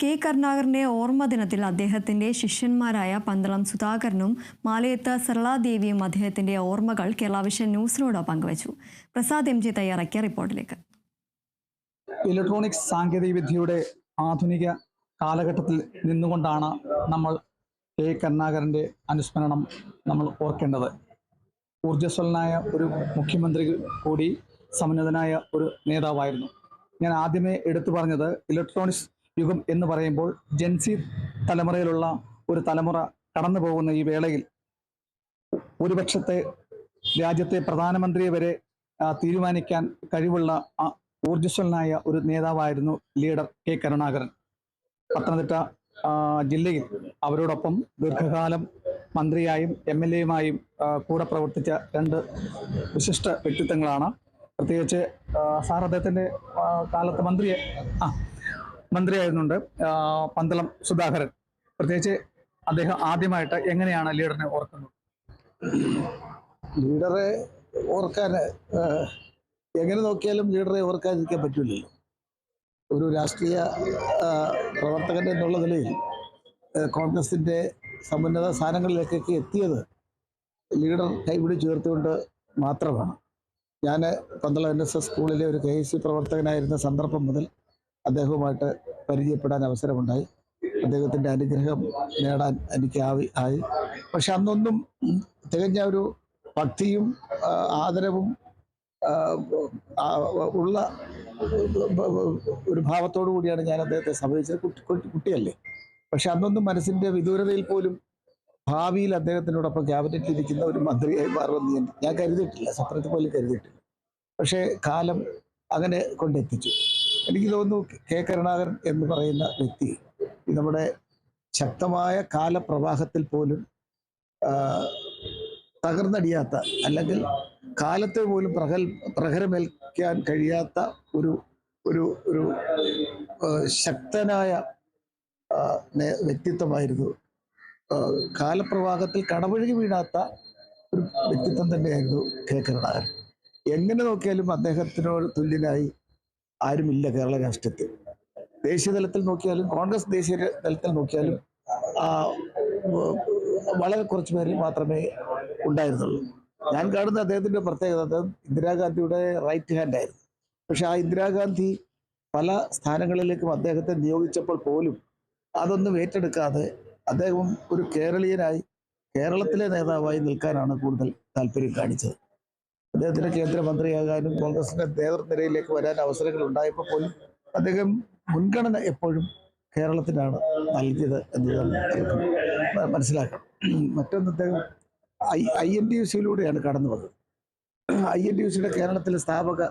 K കരുണാകരന്റെ ഓർമ്മ ദിനത്തിൽ അദ്ദേഹത്തിന്റെ ശിഷ്യന്മാരായ പന്തളം സുധാകരനും മാലയത്ത് സരളാദേവിയും അദ്ദേഹത്തിന്റെ ഓർമ്മകൾ കേരള വിഷൻ ന്യൂസിനോട് പങ്കുവച്ചു. പ്രസാദ് MG തയ്യാറാക്കിയ റിപ്പോർട്ടിലേക്ക്. ഇലക്ട്രോണിക്സ് സാങ്കേതികവിദ്യയുടെ ആധുനിക കാലഘട്ടത്തിൽ നിന്നുകൊണ്ടാണ് നമ്മൾ കെ കരുണാകരന്റെ അനുസ്മരണം നമ്മൾ ഓർക്കേണ്ടത്. ഊർജ്ജസ്വലനായ ഒരു മുഖ്യമന്ത്രി കൂടി സമന്നതനായ ഒരു നേതാവായിരുന്നു. ഞാൻ ആദ്യമേ എടുത്തു പറഞ്ഞത് ഇലക്ട്രോണിക്സ് യുഗം എന്ന് പറയുമ്പോൾ ജെൻസി തലമുറയിലുള്ള ഒരു തലമുറ കടന്നു പോകുന്ന ഈ വേളയിൽ ഒരുപക്ഷത്തെ രാജ്യത്തെ പ്രധാനമന്ത്രിയെ വരെ തീരുമാനിക്കാൻ കഴിവുള്ള ഊർജ്ജസ്വലനായ ഒരു നേതാവായിരുന്നു ലീഡർ കെ കരുണാകരൻ. പത്തനംതിട്ട ജില്ലയിൽ അവരോടൊപ്പം ദീർഘകാലം മന്ത്രിയായും MLA-യുമായും കൂടെ പ്രവർത്തിച്ച രണ്ട് വിശിഷ്ട വ്യക്തിത്വങ്ങളാണ്. പ്രത്യേകിച്ച് സാർ അദ്ദേഹത്തിൻ്റെ കാലത്ത് മന്ത്രിയായിരുന്നുണ്ട് പന്തളം സുധാകരൻ. പ്രത്യേകിച്ച് അദ്ദേഹം ആദ്യമായിട്ട് എങ്ങനെയാണ് ലീഡറിനെ ഓർക്കുന്നത്? ലീഡറെ ഓർക്കാൻ എങ്ങനെ നോക്കിയാലും ലീഡറെ ഓർക്കാതിരിക്കാൻ പറ്റില്ലല്ലോ. ഒരു രാഷ്ട്രീയ പ്രവർത്തകൻ എന്നുള്ള നിലയിൽ കോൺഗ്രസിൻ്റെ സമുന്നത സ്ഥാനങ്ങളിലേക്കൊക്കെ എത്തിയത് ലീഡർ കൈപിടിച്ച് ചേർത്തുകൊണ്ട് മാത്രമാണ്. ഞാൻ പന്തളം NSS സ്കൂളിലെ ഒരു KSC പ്രവർത്തകനായിരുന്ന സന്ദർഭം മുതൽ അദ്ദേഹവുമായിട്ട് പരിചയപ്പെടാൻ അവസരമുണ്ടായി. അദ്ദേഹത്തിൻ്റെ അനുഗ്രഹം നേടാൻ എനിക്ക് ആയി. പക്ഷെ അന്നൊന്നും തികഞ്ഞ ഒരു ഭക്തിയും ആദരവും ഉള്ള ഒരു ഭാവത്തോടു കൂടിയാണ് ഞാൻ അദ്ദേഹത്തെ സമീപിച്ചത്. കുട്ടിയല്ലേ. പക്ഷെ അന്നൊന്നും മനസ്സിൻ്റെ വിദൂരതയിൽ പോലും ഭാവിയിൽ അദ്ദേഹത്തിനോടൊപ്പം ക്യാബിനറ്റിൽ ഇരിക്കുന്ന ഒരു മന്ത്രിയായി മാറുമെന്ന് ഞാൻ കരുതിയിട്ടില്ല, സ്വപ്നത്തിൽ പോലും കരുതിയിട്ടില്ല. പക്ഷേ കാലം അങ്ങനെ കൊണ്ടെത്തിച്ചു. എനിക്ക് തോന്നുന്നു കെ കരുണാകരൻ എന്ന് പറയുന്ന വ്യക്തി നമ്മുടെ ശക്തമായ കാലപ്രവാഹത്തിൽ പോലും തകർന്നടിയാത്ത, അല്ലെങ്കിൽ കാലത്തെ പോലും പ്രഹരമേൽക്കാൻ കഴിയാത്ത ഒരു ഒരു ഒരു ശക്തനായ വ്യക്തിത്വമായിരുന്നു. കാലപ്രവാഹത്തിൽ കടപുഴകി വീഴാത്ത ഒരു വ്യക്തിത്വം തന്നെയായിരുന്നു കെ കരുണാകരൻ. എങ്ങനെ നോക്കിയാലും അദ്ദേഹത്തിനോട് തുല്യനായി ആരുമില്ല കേരള രാഷ്ട്രീയത്തിൽ. ദേശീയ തലത്തിൽ നോക്കിയാലും കോൺഗ്രസ് ദേശീയ തലത്തിൽ നോക്കിയാലും വളരെ കുറച്ച് പേരിൽ മാത്രമേ ഉണ്ടായിരുന്നുള്ളൂ. ഞാൻ കാണുന്ന അദ്ദേഹത്തിൻ്റെ പ്രത്യേകത, അദ്ദേഹം ഇന്ദിരാഗാന്ധിയുടെ റൈറ്റ് ഹാൻഡ് ആയിരുന്നു. പക്ഷെ ആ ഇന്ദിരാഗാന്ധി പല സ്ഥാനങ്ങളിലേക്കും അദ്ദേഹത്തെ നിയോഗിച്ചപ്പോൾ പോലും അതൊന്നും ഏറ്റെടുക്കാതെ അദ്ദേഹം ഒരു കേരളീയനായി കേരളത്തിലെ നേതാവായി നിൽക്കാനാണ് കൂടുതൽ താല്പര്യം കാണിച്ചത്. അദ്ദേഹത്തിന് കേന്ദ്രമന്ത്രിയാകാനും കോൺഗ്രസിന്റെ നേതൃനിരയിലേക്ക് വരാൻ അവസരങ്ങൾ ഉണ്ടായപ്പോൾ പോലും അദ്ദേഹം മുൻഗണന എപ്പോഴും കേരളത്തിനാണ് നൽകിയത് എന്ന് മനസ്സിലാക്കണം. മറ്റൊന്ന്, അദ്ദേഹം INTUC-യിലൂടെയാണ് കടന്നു വന്നത്. INTUC-യുടെ കേരളത്തിലെ സ്ഥാപക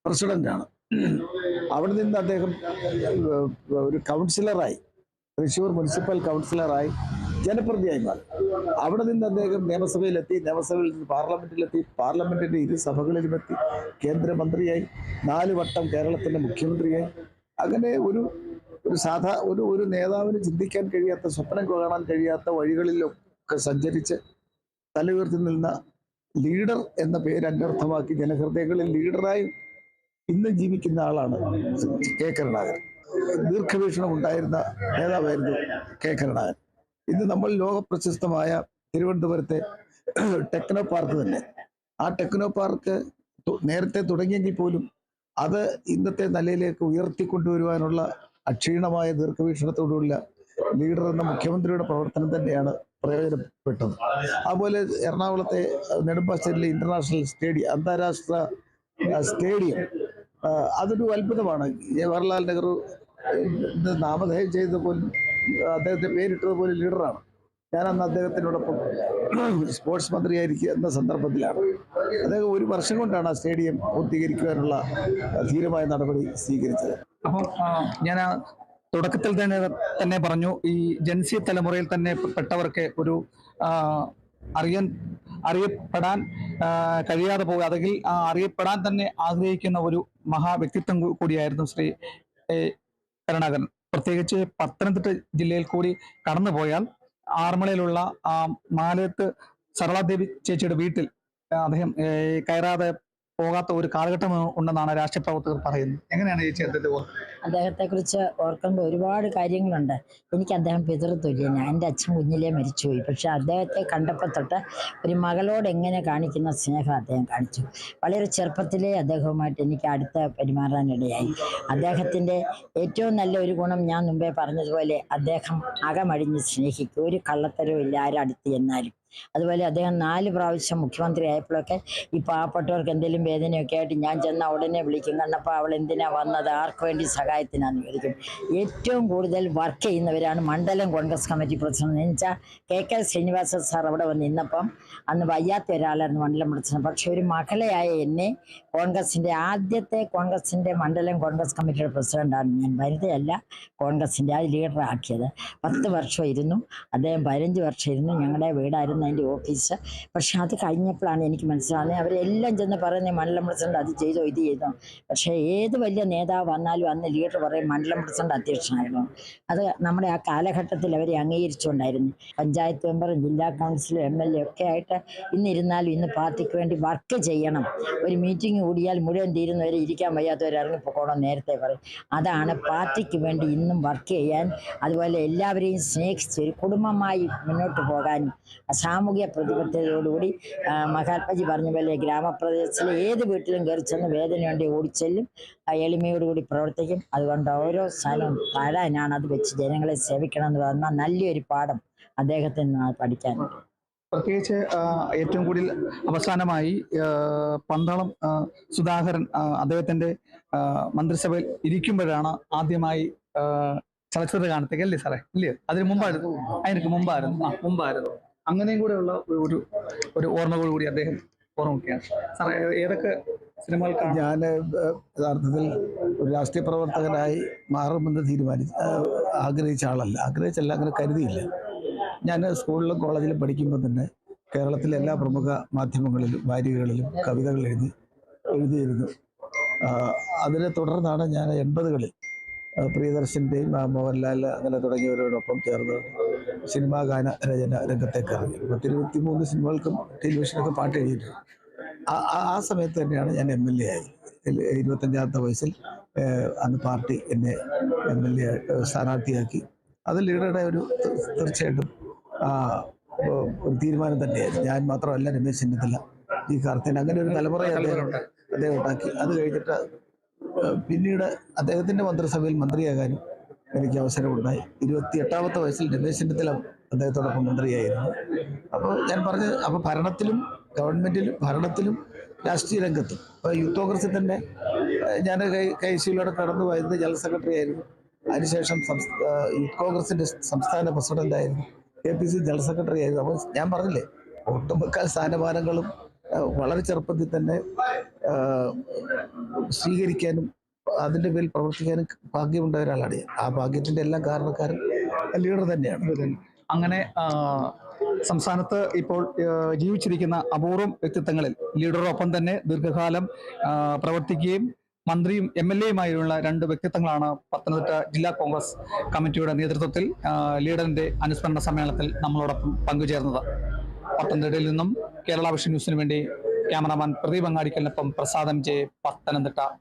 പ്രസിഡന്റാണ്. അവിടെ നിന്ന് അദ്ദേഹം ഒരു കൗൺസിലറായി, തൃശ്ശൂർ മുനിസിപ്പൽ കൗൺസിലറായി ജനപ്രതിനിധിയായി മാറി. അവിടെ നിന്ന് അദ്ദേഹം നിയമസഭയിൽ നിന്ന് പാർലമെന്റിലെത്തി, പാർലമെന്റിന്റെ ഇരു സഭകളിലുമെത്തി, കേന്ദ്രമന്ത്രിയായി, 4 വട്ടം കേരളത്തിന്റെ മുഖ്യമന്ത്രിയായി. അങ്ങനെ ഒരു നേതാവിന് ചിന്തിക്കാൻ കഴിയാത്ത, സ്വപ്നം കാണാൻ കഴിയാത്ത വഴികളിലൊക്കെ സഞ്ചരിച്ച് തലയുയർത്തി നിന്ന ലീഡർ എന്ന പേര് അന്വർത്ഥമാക്കി ജനഹൃദയങ്ങളിൽ ലീഡറായി ഇന്ന് ജീവിക്കുന്ന ആളാണ് കെ കരുണാകരൻ. ദീർഘവീക്ഷണം ഉണ്ടായിരുന്ന നേതാവായിരുന്നു കെ കരുണാകരൻ. ഇന്ന് നമ്മൾ ലോകപ്രശസ്തമായ തിരുവനന്തപുരത്തെ ടെക്നോ പാർക്ക് തന്നെ, ആ ടെക്നോ പാർക്ക് നേരത്തെ തുടങ്ങിയെങ്കിൽ പോലും അത് ഇന്നത്തെ നിലയിലേക്ക് ഉയർത്തിക്കൊണ്ടുവരുവാനുള്ള അക്ഷീണമായ ദീർഘവീക്ഷണത്തോടുള്ള ലീഡർ എന്ന മുഖ്യമന്ത്രിയുടെ പ്രവർത്തനം തന്നെയാണ് പ്രയോജനപ്പെട്ടത്. അതുപോലെ എറണാകുളത്തെ നെടുമ്പാശ്ശേരിയിലെ ഇന്റർനാഷണൽ സ്റ്റേഡിയം, അന്താരാഷ്ട്ര സ്റ്റേഡിയം, അതൊരു അത്ഭുതമാണ്. ജവഹർലാൽ നെഹ്റു നാമധേയം ചെയ്ത പോലും, അദ്ദേഹത്തെ പേരിട്ടത് പോലും ലീഡറാണ്. ഞാൻ അന്ന് അദ്ദേഹത്തിനോടൊപ്പം സ്പോർട്സ് മന്ത്രിയായിരിക്കുന്ന സന്ദർഭത്തിലാണ്. അദ്ദേഹം 1 വർഷം കൊണ്ടാണ് ആ സ്റ്റേഡിയം പൂർത്തീകരിക്കുവാനുള്ള ധീരമായ നടപടി സ്വീകരിച്ചത്. അപ്പോൾ ഞാൻ തുടക്കത്തിൽ തന്നെ പറഞ്ഞു, ഈ ജൻസി തലമുറയിൽ തന്നെ പെട്ടവർക്ക് ഒരു അറിയപ്പെടാൻ കഴിയാതെ പോകുക, അല്ലെങ്കിൽ അറിയപ്പെടാൻ തന്നെ ആഗ്രഹിക്കുന്ന ഒരു മഹാവ്യക്തിത്വം കൂടിയായിരുന്നു ശ്രീ കരുണാകരൻ. പ്രത്യേകിച്ച് പത്തനംതിട്ട ജില്ലയിൽ കൂടി കടന്നുപോയാൽ ആറന്മുളയിലുള്ള മാലയത്ത് സരളാദേവി ചേച്ചിയുടെ വീട്ടിൽ അദ്ദേഹം കയറാതെ പോകാത്ത ഒരു കാലഘട്ടം ഉണ്ടെന്നാണ് രാഷ്ട്രീയ പ്രവർത്തകർ പറയുന്നത്. എങ്ങനെയാണ് ചേച്ചി അദ്ദേഹത്തെ ഓർക്കുന്നത്? അദ്ദേഹത്തെക്കുറിച്ച് ഓർക്കുമ്പോൾ ഒരുപാട് കാര്യങ്ങളുണ്ട്. എനിക്ക് അദ്ദേഹം പിതൃതുല്യനാണ്. എൻ്റെ അച്ഛൻ കുഞ്ഞിലേ മരിച്ചുപോയി. പക്ഷെ അദ്ദേഹത്തെ കണ്ടപ്പോൾ തൊട്ട് ഒരു മകളോട് എങ്ങനെ കാണിക്കുന്ന സ്നേഹം അദ്ദേഹം കാണിച്ചു. വളരെ ചെറുപ്പത്തിലേ അദ്ദേഹവുമായിട്ട് എനിക്ക് അടുത്ത് പെരുമാറാനിടയായി. അദ്ദേഹത്തിൻ്റെ ഏറ്റവും നല്ല ഒരു ഗുണം ഞാൻ മുമ്പേ പറഞ്ഞതുപോലെ അദ്ദേഹം അകമഴിഞ്ഞ് സ്നേഹിക്കും. ഒരു കള്ളത്തരവും ഇല്ല ആരടുത്ത് എന്നാലും. അതുപോലെ അദ്ദേഹം 4 പ്രാവശ്യം മുഖ്യമന്ത്രി ആയപ്പോഴൊക്കെ ഈ പാവപ്പെട്ടവർക്ക് എന്തെങ്കിലും വേദനയൊക്കെ ആയിട്ട് ഞാൻ ചെന്ന ഉടനെ വിളിക്കും. കണ്ടപ്പോൾ അവൾ എന്തിനാ വന്നത്, ആർക്ക് വേണ്ടി സഹായത്തിനാന്ന് ചോദിക്കും. ഏറ്റവും കൂടുതൽ വർക്ക് ചെയ്യുന്നവരാണ് മണ്ഡലം കോൺഗ്രസ് കമ്മിറ്റി പ്രസിഡന്റ്. എന്ന് വെച്ചാൽ കെ ശ്രീനിവാസൻ സാർ അവിടെ വന്ന് നിന്നപ്പം അന്ന് വയ്യാത്ത ഒരാളായിരുന്നു മണ്ഡലം പ്രസിഡന്റ്. പക്ഷെ ഒരു മകളയായ എന്നെ ആദ്യത്തെ കോൺഗ്രസിൻ്റെ മണ്ഡലം കോൺഗ്രസ് കമ്മിറ്റിയുടെ പ്രസിഡന്റാണ് ഞാൻ. വനിതയല്ല, കോൺഗ്രസിൻ്റെ ആ ലീഡർ ആക്കിയത്. 10 വർഷം ഇരുന്നു. അദ്ദേഹം 15 വർഷം ഇരുന്നു. ഞങ്ങളുടെ വീടായിരുന്നു അതിൻ്റെ ഓഫീസ്. പക്ഷെ അത് കഴിഞ്ഞപ്പോഴാണ് എനിക്ക് മനസ്സിലാകുന്നത് അവരെല്ലാം ചെന്ന് പറയുന്നത് മണ്ഡലം പ്രസിഡന്റ് അത് ചെയ്തോ ഇത് ചെയ്തോ. പക്ഷേ ഏത് വലിയ നേതാവ് വന്നാലും അന്ന് ലീഡർ പറയും മണ്ഡലം പ്രസിഡന്റ് അധ്യക്ഷനായിരുന്നു. അത് നമ്മുടെ ആ കാലഘട്ടത്തിൽ അവരെ അംഗീകരിച്ചുകൊണ്ടായിരുന്നു. പഞ്ചായത്ത് മെമ്പറും ജില്ലാ കൗൺസിലും MLA ഒക്കെ ആയിട്ട് ഇന്നിരുന്നാലും ഇന്ന് പാർട്ടിക്ക് വേണ്ടി വർക്ക് ചെയ്യണം. ഒരു മീറ്റിംഗ് കൂടിയാൽ മുഴുവൻ തീരുന്നവരെ ഇരിക്കാൻ വയ്യാത്തവർ ഇറങ്ങിപ്പോകണം നേരത്തെ പറയും. അതാണ് പാർട്ടിക്ക് വേണ്ടി ഇന്നും വർക്ക് ചെയ്യാൻ, അതുപോലെ എല്ലാവരെയും സ്നേഹിച്ച് ഒരു കുടുംബമായി മുന്നോട്ട് പോകാനും സാമൂഹ്യ പ്രതിബദ്ധതയോടുകൂടി മഹാത്മജി പറഞ്ഞ പോലെ ഗ്രാമപ്രദേശത്തിലെ ഏത് വീട്ടിലും കയറി ചെന്ന് വേദനയുണ്ട് ഓടിച്ചെല്ലും. എളിമയോടുകൂടി പ്രവർത്തിക്കും. അതുകൊണ്ട് ഓരോ സ്ഥലവും താഴാനാണ് അത് വെച്ച് ജനങ്ങളെ സേവിക്കണം എന്ന് പറഞ്ഞാൽ നല്ലൊരു പാഠം അദ്ദേഹത്തിൽ നിന്ന് പഠിക്കാനുണ്ട്. പ്രത്യേകിച്ച് ഏറ്റവും കൂടുതൽ അവസാനമായി പന്തളം സുധാകരൻ അദ്ദേഹത്തിന്റെ മന്ത്രിസഭയിൽ ഇരിക്കുമ്പോഴാണ് ആദ്യമായി ചലച്ചിത്ര ഗാനത്തേക്ക് അല്ലേ സാറേ? ഇല്ലയോ? അതിന് മുമ്പായിരുന്നു. അങ്ങനെയും കൂടെ ഉള്ള ഒരു ഓർമ്മകൾ കൂടി അദ്ദേഹം ഓർമ്മിക്കുകയാണ്. സാറേ, ഏതൊക്കെ സിനിമകൾക്കാണ്? ഞാൻ യഥാർത്ഥത്തിൽ ഒരു രാഷ്ട്രീയ പ്രവർത്തകനായി മാറുമെന്ന് ആഗ്രഹിച്ച ആളല്ല. അങ്ങനെ കരുതിയില്ല. ഞാൻ സ്കൂളിലും കോളേജിലും പഠിക്കുമ്പോൾ തന്നെ കേരളത്തിലെ എല്ലാ പ്രമുഖ മാധ്യമങ്ങളിലും വാരികകളിലും കവിതകൾ എഴുതിയിരുന്നു. അതിനെ തുടർന്നാണ് ഞാൻ 80കളിൽ പ്രിയദർശൻ്റെയും മോഹൻലാൽ അങ്ങനെ തുടങ്ങിയവരോടൊപ്പം ചേർന്ന് സിനിമാ ഗാന രചന രംഗത്തേക്ക് ഇറങ്ങി. 23 സിനിമകൾക്കും ടെലിവിഷനൊക്കെ പാട്ട് എഴുതിയിട്ടുണ്ട്. ആ സമയത്ത് തന്നെയാണ് ഞാൻ MLA ആയത്. 25ാമത്തെ വയസ്സിൽ അന്ന് പാർട്ടി എന്നെ MLA സ്ഥാനാർത്ഥിയാക്കി. അത് ലീഡറുടെ തീർച്ചയായിട്ടും ഒരു തീരുമാനം തന്നെയായിരുന്നു. ഞാൻ മാത്രമല്ല, രമേശ് ചെന്നിത്തല, ഈ കാർത്തികൻ, അങ്ങനെ ഒരു തലമുറയെ അദ്ദേഹം ഉണ്ടാക്കി. അത് കഴിഞ്ഞിട്ട് പിന്നീട് അദ്ദേഹത്തിൻ്റെ മന്ത്രിസഭയിൽ മന്ത്രിയാകാനും എനിക്ക് അവസരമുണ്ടായി. 28ാമത്തെ വയസ്സിൽ രമേശ് ചെന്നിത്തല അദ്ദേഹത്തോടൊപ്പം മന്ത്രിയായിരുന്നു. അപ്പോൾ ഞാൻ പറഞ്ഞത്, അപ്പോൾ ഭരണത്തിലും രാഷ്ട്രീയ രംഗത്തും ഇപ്പോൾ യൂത്ത് കോൺഗ്രസിൽ തന്നെ ഞാൻ KCയിലൂടെ കടന്നു പോയത് ജനറൽ സെക്രട്ടറി ആയിരുന്നു. അതിനുശേഷം യൂത്ത് കോൺഗ്രസിൻ്റെ സംസ്ഥാന പ്രസിഡന്റായിരുന്നു. KPC ജനറൽ സെക്രട്ടറി ആയിരുന്നു. അപ്പോൾ ഞാൻ പറഞ്ഞില്ലേ, ഒട്ടുമുക്കാൽ സ്ഥാനമാനങ്ങളും വളരെ ചെറുപ്പത്തിൽ തന്നെ സ്വീകരിക്കാനും അതിൻ്റെ പേരിൽ പ്രവർത്തിക്കാനും ഭാഗ്യമുണ്ടായ ഒരാളാണ് ഞാൻ. ആ ഭാഗ്യത്തിൻ്റെ എല്ലാം കാരണക്കാരൻ ലീഡർ തന്നെയാണ്. അങ്ങനെ സംസ്ഥാനത്ത് ഇപ്പോൾ ജീവിച്ചിരിക്കുന്ന അപൂർവം വ്യക്തിത്വങ്ങളിൽ ലീഡറോടൊപ്പം തന്നെ ദീർഘകാലം പ്രവർത്തിക്കുകയും മന്ത്രിയും MLAയുമായുള്ള 2 വ്യക്തിത്വങ്ങളാണ് പത്തനംതിട്ട ജില്ലാ കോൺഗ്രസ് കമ്മിറ്റിയുടെ നേതൃത്വത്തിൽ ലീഡറിന്റെ അനുസ്മരണ സമ്മേളനത്തിൽ നമ്മളോടൊപ്പം പങ്കുചേർന്നത്. പത്തനംതിട്ടയിൽ നിന്നും കേരള വിഷൻ ന്യൂസിന് വേണ്ടി ക്യാമറാമാൻ പ്രദീപ് അങ്ങാടിക്കലിനൊപ്പം പ്രസാദ് MJ, പത്തനംതിട്ട.